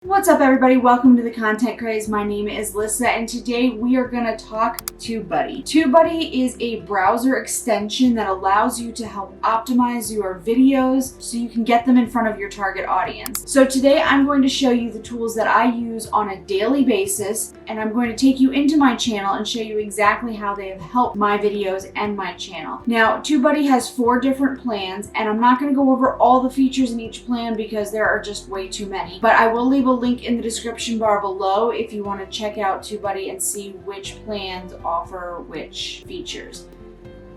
What's up, everybody? Welcome to the Content Craze. My name is Lissa, and today we are going to talk Tubebuddy. Tubebuddy is a browser extension that allows you to help optimize your videos so you can get them in front of your target audience. So today I'm going to show you the tools that I use on a daily basis, and I'm going to take you into my channel and show you exactly how they have helped my videos and my channel. Now, Tubebuddy has 4 different plans, and I'm not going to go over all the features in each plan because there are just way too many, but I will leave a link in the description bar below if you want to check out Tubebuddy and see which plans offer which features.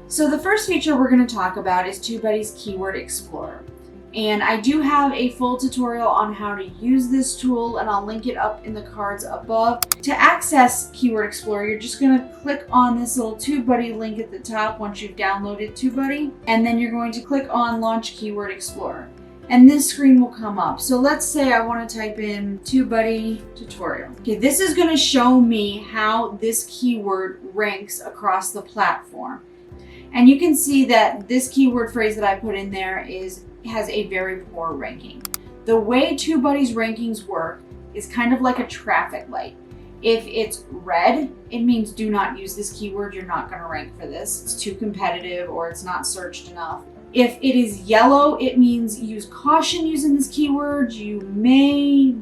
So the first feature we're going to talk about is Tubebuddy's Keyword Explorer. And I do have a full tutorial on how to use this tool, and I'll link it up in the cards above. To access Keyword Explorer, you're just going to click on this little Tubebuddy link at the top once you've downloaded Tubebuddy, and then you're going to click on Launch Keyword Explorer. And this screen will come up. So let's say I want to type in Tubebuddy tutorial. Okay, this is going to show me how this keyword ranks across the platform. And you can see that this keyword phrase that I put in there has a very poor ranking. The way Tubebuddy's rankings work is kind of like a traffic light. If it's red, it means do not use this keyword. You're not going to rank for this. It's too competitive or it's not searched enough. If it is yellow, it means use caution using this keyword. You may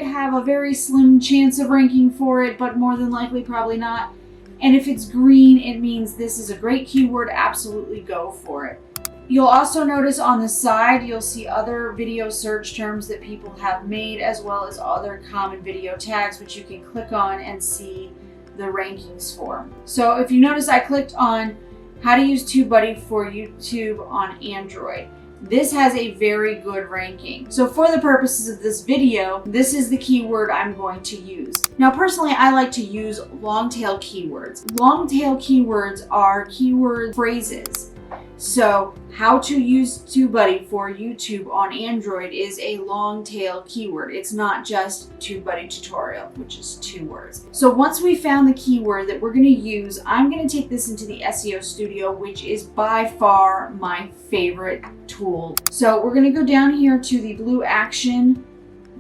have a very slim chance of ranking for it, but more than likely probably not. And if it's green, it means this is a great keyword, absolutely go for it. You'll also notice on the side, you'll see other video search terms that people have made, as well as other common video tags, which you can click on and see the rankings for. So if you notice, I clicked on how to use Tubebuddy for YouTube on Android. This has a very good ranking. So for the purposes of this video, this is the keyword I'm going to use. Now personally, I like to use long tail keywords. Long tail keywords are keyword phrases. So how to use Tubebuddy for YouTube on Android is a long tail keyword. It's not just Tubebuddy tutorial, which is 2 words. So once we found the keyword that we're going to use, I'm going to take this into the SEO Studio, which is by far my favorite tool. So we're going to go down here to the blue action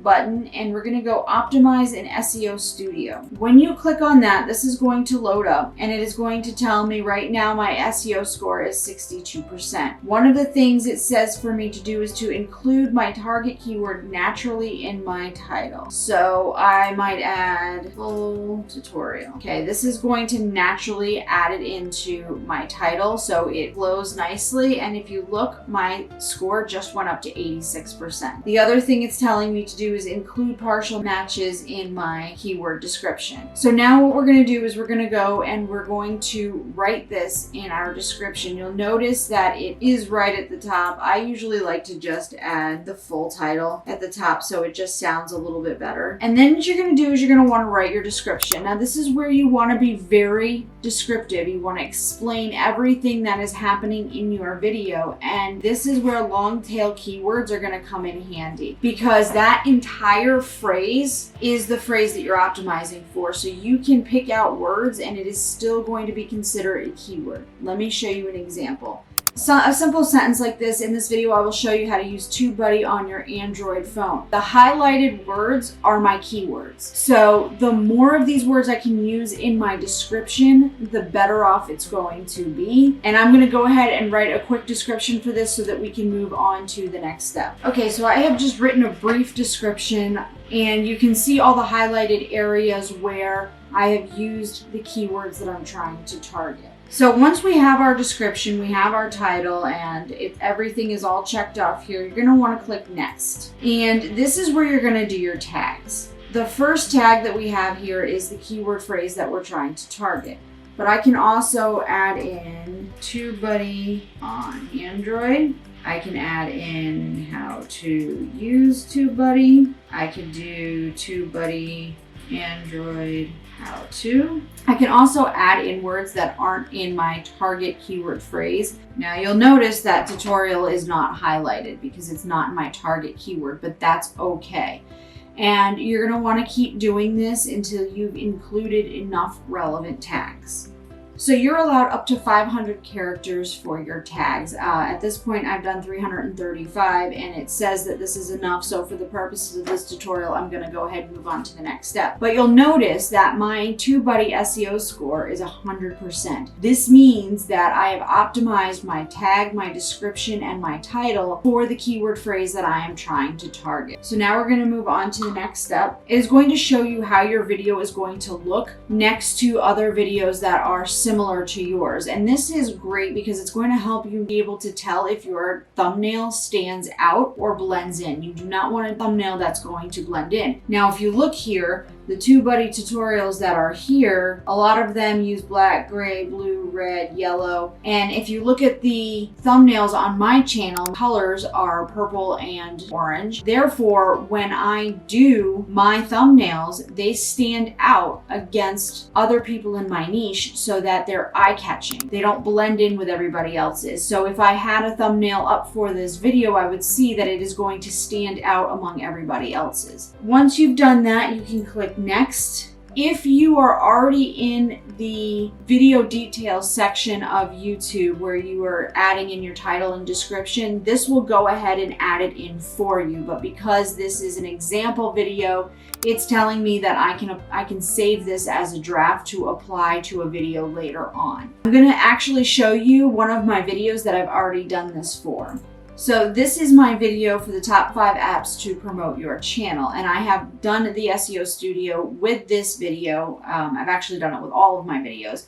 button, and we're going to go optimize in SEO Studio. When you click on that, this is going to load up, and it is going to tell me right now my SEO score is 62%. One of the things it says for me to do is to include my target keyword naturally in my title. So I might add full tutorial. Okay, this is going to naturally add it into my title, so it flows nicely, and if you look, my score just went up to 86%. The other thing it's telling me to do is include partial matches in my keyword description. So now what we're going to do is we're going to go and we're going to write this in our description. You'll notice that it is right at the top. I usually like to just add the full title at the top so it just sounds a little bit better. And then what you're going to do is you're going to want to write your description. Now this is where you want to be very descriptive. You want to explain everything that is happening in your video, and this is where long tail keywords are going to come in handy, because that entire phrase is the phrase that you're optimizing for. So you can pick out words and it is still going to be considered a keyword. Let me show you an example. So a simple sentence like this. In this video, I will show you how to use Tubebuddy on your Android phone. The highlighted words are my keywords. So the more of these words I can use in my description, the better off it's going to be. And I'm going to go ahead and write a quick description for this so that we can move on to the next step. Okay, so I have just written a brief description, and you can see all the highlighted areas where I have used the keywords that I'm trying to target. So once we have our description, we have our title, and if everything is all checked off here, you're going to want to click next. And this is where you're going to do your tags. The first tag that we have here is the keyword phrase that we're trying to target. But I can also add in Tubebuddy on Android. I can add in how to use Tubebuddy. I can do Tubebuddy Android how to. I can also add in words that aren't in my target keyword phrase. Now you'll notice that tutorial is not highlighted because it's not my target keyword, but that's okay. And you're going to want to keep doing this until you've included enough relevant tags. So you're allowed up to 500 characters for your tags. At this point, I've done 335 and it says that this is enough. So for the purposes of this tutorial, I'm gonna go ahead and move on to the next step. But you'll notice that my Tubebuddy SEO score is 100%. This means that I have optimized my tag, my description, and my title for the keyword phrase that I am trying to target. So now we're gonna move on to the next step. It is going to show you how your video is going to look next to other videos that are similar to yours. And this is great because it's going to help you be able to tell if your thumbnail stands out or blends in. You do not want a thumbnail that's going to blend in. Now, if you look here, the Tubebuddy tutorials that are here, a lot of them use black, gray, blue, red, yellow. And if you look at the thumbnails on my channel, colors are purple and orange. Therefore, when I do my thumbnails, they stand out against other people in my niche so that they're eye-catching. They don't blend in with everybody else's. So if I had a thumbnail up for this video, I would see that it is going to stand out among everybody else's. Once you've done that, you can click next. If you are already in the video details section of YouTube where you are adding in your title and description, this will go ahead and add it in for you. But because this is an example video, it's telling me that I can save this as a draft to apply to a video later on. I'm going to actually show you one of my videos that I've already done this for. So this is my video for the top 5 apps to promote your channel. And I have done the SEO Studio with this video. I've actually done it with all of my videos.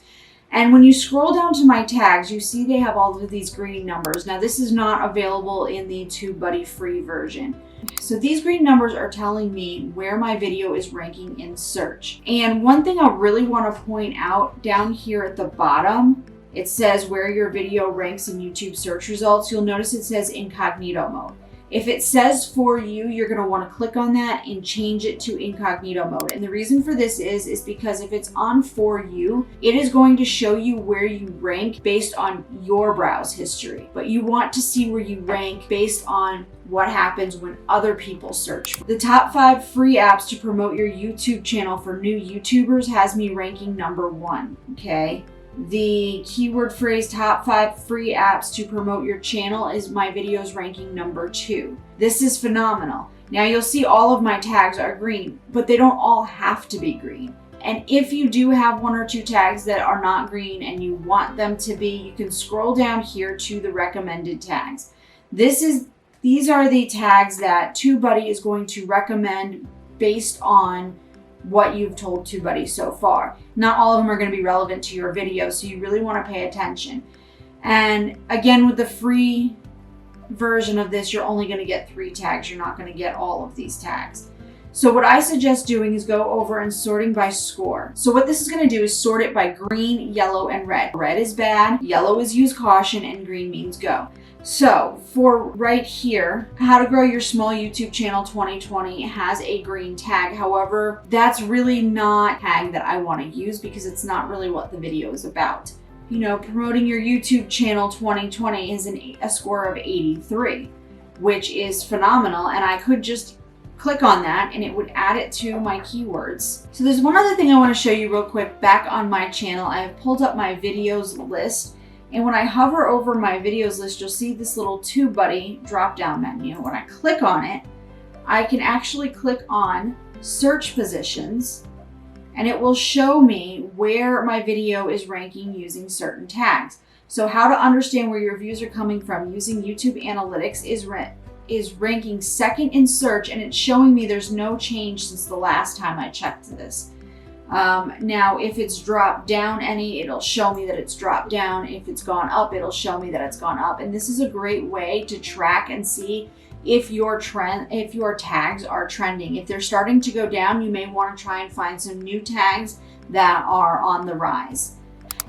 And when you scroll down to my tags, you see they have all of these green numbers. Now this is not available in the Tubebuddy free version. So these green numbers are telling me where my video is ranking in search. And one thing I really want to point out down here at the bottom, it says where your video ranks in YouTube search results. You'll notice it says incognito mode. If it says for you, you're going to want to click on that and change it to incognito mode. And the reason for this is because if it's on for you, it is going to show you where you rank based on your browse history. But you want to see where you rank based on what happens when other people search. The top 5 free apps to promote your YouTube channel for new YouTubers has me ranking number 1, okay? The keyword phrase top 5 free apps to promote your channel is my videos ranking number 2. This is phenomenal. Now you'll see all of my tags are green, but they don't all have to be green. And if you do have 1 or 2 tags that are not green and you want them to be, you can scroll down here to the recommended tags. These are the tags that Tubebuddy is going to recommend based on what you've told Tubebuddy so far. Not all of them are going to be relevant to your video, so you really want to pay attention. And again, with the free version of this, you're only going to get 3 tags. You're not going to get all of these tags. So what I suggest doing is go over and sorting by score. So what this is going to do is sort it by green, yellow, and red. Red is bad, yellow is use caution, and green means go. So for right here, how to grow your small YouTube channel 2020 has a green tag. However, that's really not a tag that I want to use because it's not really what the video is about. You know, promoting your YouTube channel 2020 is a score of 83, which is phenomenal. And I could just click on that and it would add it to my keywords. So there's one other thing I want to show you real quick. Back on my channel, I have pulled up my videos list. And when I hover over my videos list, you'll see this little Tubebuddy drop-down menu. When I click on it, I can actually click on search positions and it will show me where my video is ranking using certain tags. So how to understand where your views are coming from using YouTube Analytics is ranking 2nd in search, and it's showing me there's no change since the last time I checked this. Now, if it's dropped down any, it'll show me that it's dropped down. If it's gone up, it'll show me that it's gone up. And this is a great way to track and see if your tags are trending. If they're starting to go down, you may want to try and find some new tags that are on the rise.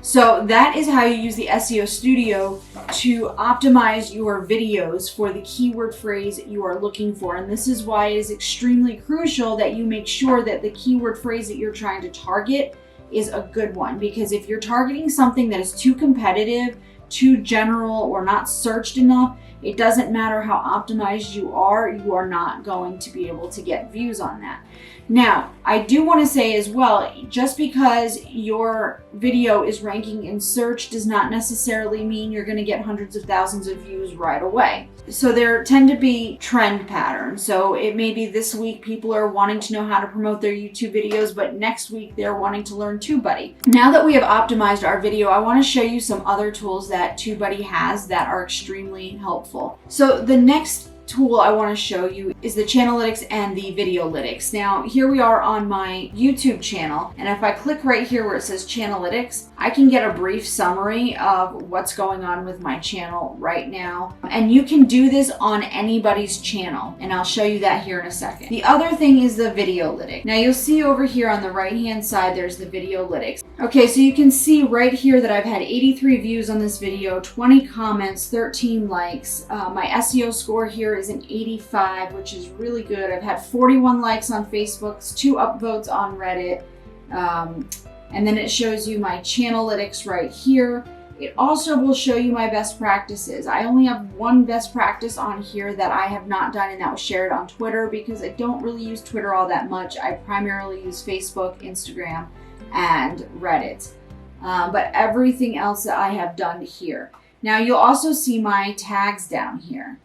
So that is how you use the SEO Studio to optimize your videos for the keyword phrase you are looking for. And this is why it is extremely crucial that you make sure that the keyword phrase that you're trying to target is a good one. Because if you're targeting something that is too competitive, too general or not searched enough, it doesn't matter how optimized you are not going to be able to get views on that. Now, I do want to say as well, just because your video is ranking in search does not necessarily mean you're going to get hundreds of thousands of views right away. So there tend to be trend patterns. So it may be this week people are wanting to know how to promote their YouTube videos, but next week they're wanting to learn Tubebuddy. Now that we have optimized our video, I want to show you some other tools that Tubebuddy has that are extremely helpful. So the next tool I want to show you is the Channelytics and the Videolytics. Now here we are on my YouTube channel, and if I click right here where it says Channelytics, I can get a brief summary of what's going on with my channel right now. And you can do this on anybody's channel, and I'll show you that here in a second. The other thing is the Videolytics. Now you'll see over here on the right hand side there's the Videolytics. Okay, so you can see right here that I've had 83 views on this video, 20 comments, 13 likes. My SEO score here is an 85, which is really good. I've had 41 likes on Facebook, 2 upvotes on Reddit, and then it shows you my Channelytics right here. It also will show you my best practices. I only have one best practice on here that I have not done, and that was shared on Twitter because I don't really use Twitter all that much. I primarily use Facebook, Instagram, and Reddit. But everything else that I have done here. Now you'll also see my tags down here.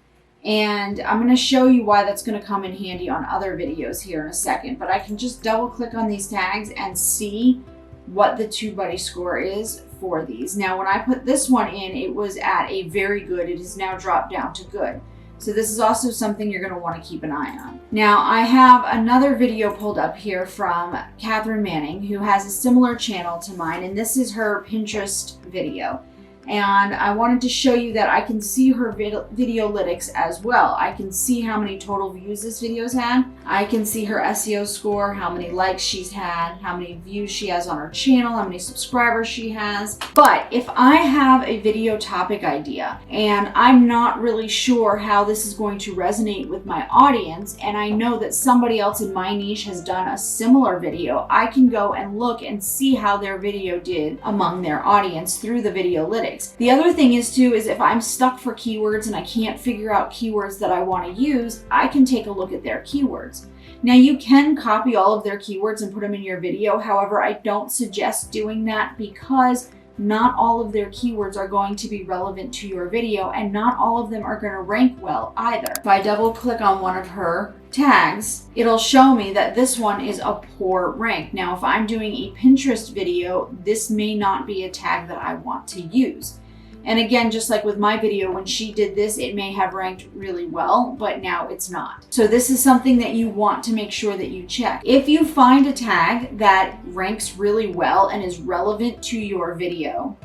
And I'm going to show you why that's going to come in handy on other videos here in a second. But I can just double click on these tags and see what the Tubebuddy score is for these. Now when I put this one in, it was at a very good. It has now dropped down to good. So this is also something you're going to want to keep an eye on. Now I have another video pulled up here from Catherine Manning, who has a similar channel to mine, and this is her Pinterest video. And I wanted to show you that I can see her Videolytics as well. I can see how many total views this video's had. I can see her SEO score, how many likes she's had, how many views she has on her channel, how many subscribers she has. But if I have a video topic idea and I'm not really sure how this is going to resonate with my audience, and I know that somebody else in my niche has done a similar video, I can go and look and see how their video did among their audience through the Videolytics. The other thing is too, is if I'm stuck for keywords and I can't figure out keywords that I want to use, I can take a look at their keywords. Now you can copy all of their keywords and put them in your video. However, I don't suggest doing that because not all of their keywords are going to be relevant to your video, and not all of them are going to rank well either. If I double click on one of her tags, it'll show me that this one is a poor rank. Now, if I'm doing a Pinterest video, this may not be a tag that I want to use. And again, just like with my video, when she did this, it may have ranked really well, but now it's not. So this is something that you want to make sure that you check. If you find a tag that ranks really well and is relevant to your video,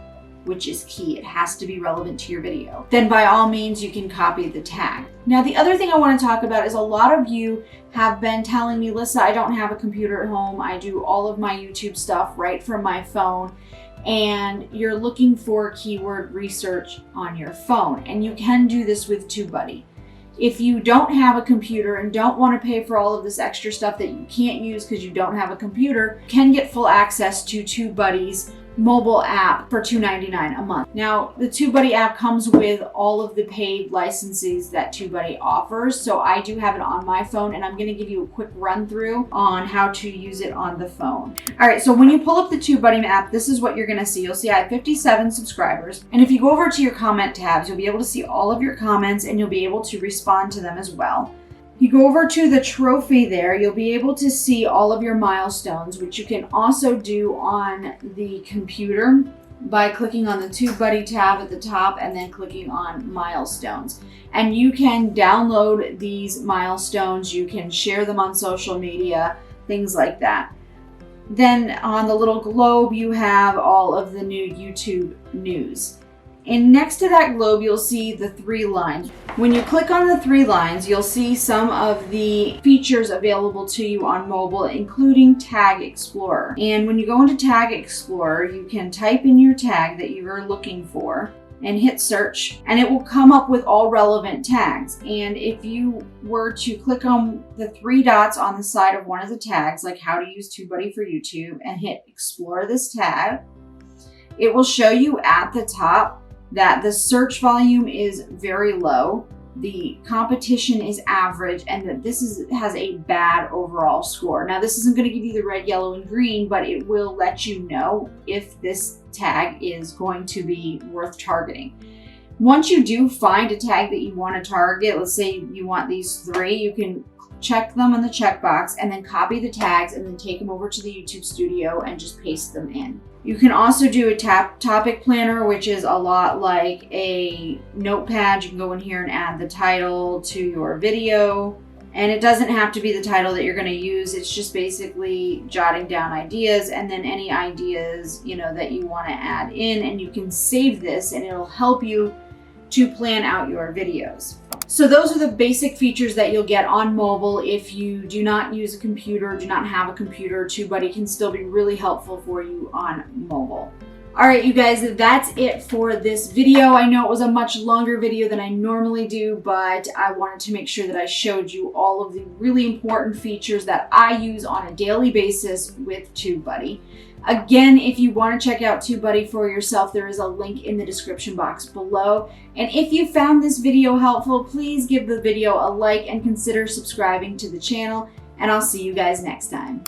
which is key, it has to be relevant to your video, then by all means you can copy the tag. Now the other thing I want to talk about is a lot of you have been telling me, Lisa, I don't have a computer at home. I do all of my YouTube stuff right from my phone. And you're looking for keyword research on your phone. And you can do this with Tubebuddy. If you don't have a computer and don't want to pay for all of this extra stuff that you can't use because you don't have a computer, you can get full access to Tubebuddy's mobile app for $2.99 a month. Now, the Tubebuddy app comes with all of the paid licenses that Tubebuddy offers. So I do have it on my phone, and I'm going to give you a quick run through on how to use it on the phone. All right, so when you pull up the Tubebuddy app, this is what you're going to see. You'll see I have 57 subscribers. And if you go over to your comment tabs, you'll be able to see all of your comments, and you'll be able to respond to them as well. You go over to the trophy there, you'll be able to see all of your milestones, which you can also do on the computer by clicking on the Tubebuddy tab at the top and then clicking on milestones. And you can download these milestones, you can share them on social media, things like that. Then on the little globe, you have all of the new YouTube news. And next to that globe, you'll see the 3 lines. When you click on the 3 lines, you'll see some of the features available to you on mobile, including Tag Explorer. And when you go into Tag Explorer, you can type in your tag that you are looking for and hit search, and it will come up with all relevant tags. And if you were to click on the 3 dots on the side of one of the tags, like how to use Tubebuddy for YouTube, and hit explore this tag, it will show you at the top that the search volume is very low, the competition is average, and that this has a bad overall score. Now, this isn't going to give you the red, yellow, and green, but it will let you know if this tag is going to be worth targeting. Once you do find a tag that you want to target, let's say you want these 3, you can check them in the checkbox and then copy the tags and then take them over to the YouTube Studio and just paste them in. You can also do a topic planner, which is a lot like a notepad. You can go in here and add the title to your video. And it doesn't have to be the title that you're going to use. It's just basically jotting down ideas, and then any ideas, that you want to add in, and you can save this and it'll help you to plan out your videos. So those are the basic features that you'll get on mobile. If you do not use a computer, do not have a computer, TubeBuddy can still be really helpful for you on mobile. All right, you guys, that's it for this video. I know it was a much longer video than I normally do, but I wanted to make sure that I showed you all of the really important features that I use on a daily basis with TubeBuddy. Again, if you want to check out TubeBuddy for yourself, there is a link in the description box below. And if you found this video helpful, please give the video a like and consider subscribing to the channel, and I'll see you guys next time.